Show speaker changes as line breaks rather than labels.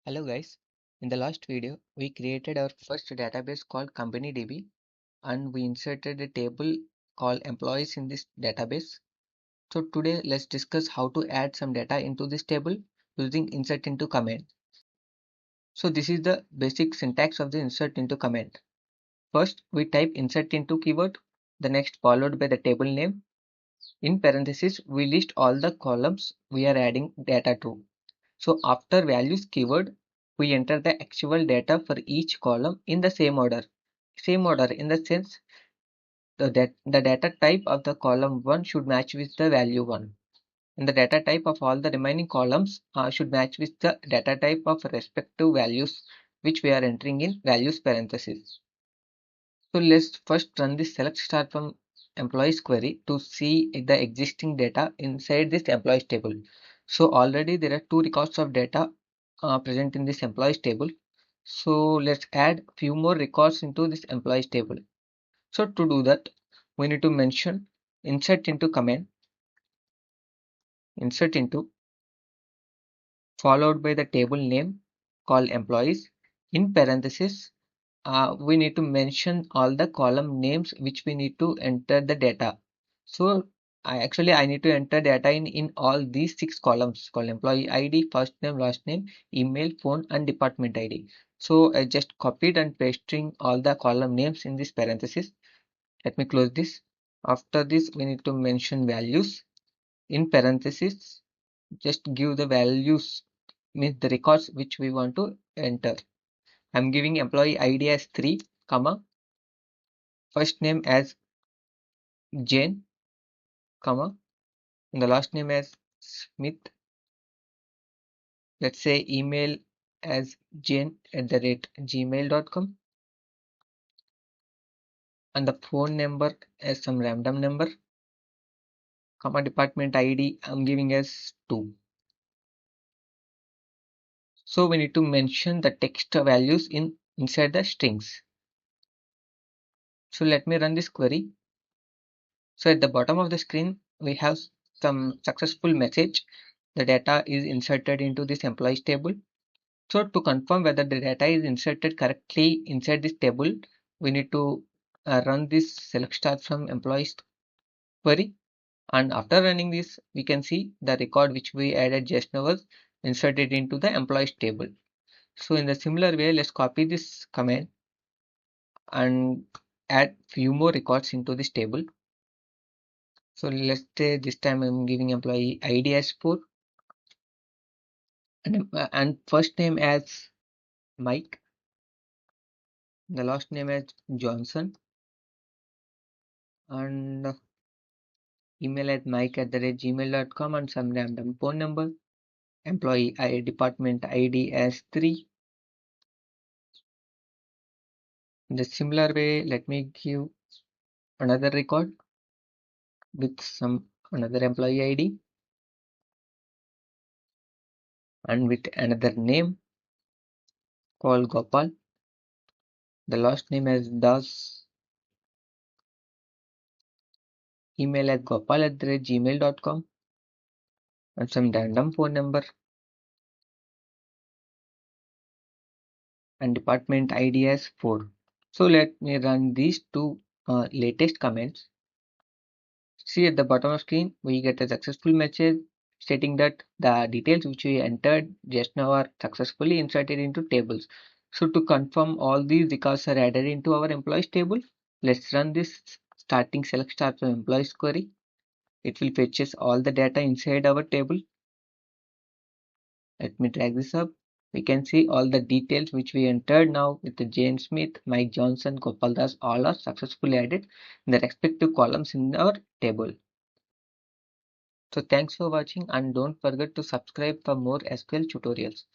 Hello guys, in the last video we created our first database called CompanyDB and we inserted a table called employees in this database. So today let's discuss how to add some data into this table using insert into command. So this is the basic syntax of the insert into command. First we type insert into keyword, the next followed by the table name. In parentheses we list all the columns we are adding data to. So after values keyword, we enter the actual data for each column in the same order. Same order in the sense the data type of the column 1 should match with the value 1. And the data type of all the remaining columns should match with the data type of respective values which we are entering in values parentheses. So let's first run this select star from employees query to see the existing data inside this employees table. So already there are two records of data present in this employees table. So let's add few more records into this employees table. So to do that, we need to mention insert into command, insert into followed by the table name called employees. In parentheses, we need to mention all the column names which we need to enter the data. So I need to enter data in all these 6 columns called employee ID, first name, last name, email, phone and department ID. So I just copied and pasting all the column names in this parenthesis. Let me close this. After this we need to mention values. In parenthesis just give the values, means the records which we want to enter. I'm giving employee ID as 3, comma, first name as Jane, comma, and the last name as Smith. Let's say email as jane@gmail.com and the phone number as some random number, comma, department ID I'm giving as 2. So we need to mention the text values inside the strings. So let me run this query. So at the bottom of the screen we have some successful message. The data is inserted into this employees table. So to confirm whether the data is inserted correctly inside this table, we need to run this select star from employees query, and after running this we can see the record which we added just now was inserted into the employees table. So in the similar way, let's copy this command and add few more records into this table. So let's say this time I'm giving employee ID as 4 and first name as Mike, the last name as Johnson, and email at mike@gmail.com and some random phone number. Employee ID, department ID as 3. In the similar way, let me give another record with some another employee ID and with another name called Gopal. The last name as Das. Email at gopal@gmail.com and some random phone number and department ID as 4. So let me run these two latest comments. See at the bottom of screen we get a successful message stating that the details which we entered just now are successfully inserted into tables. So to confirm all these records are added into our employees table, let's run this starting select star from employees query. It will fetches all the data inside our table. Let me drag this up. We can see all the details which we entered now with the Jane Smith, Mike Johnson, Gopal Das, all are successfully added in the respective columns in our table. So thanks for watching and don't forget to subscribe for more SQL tutorials.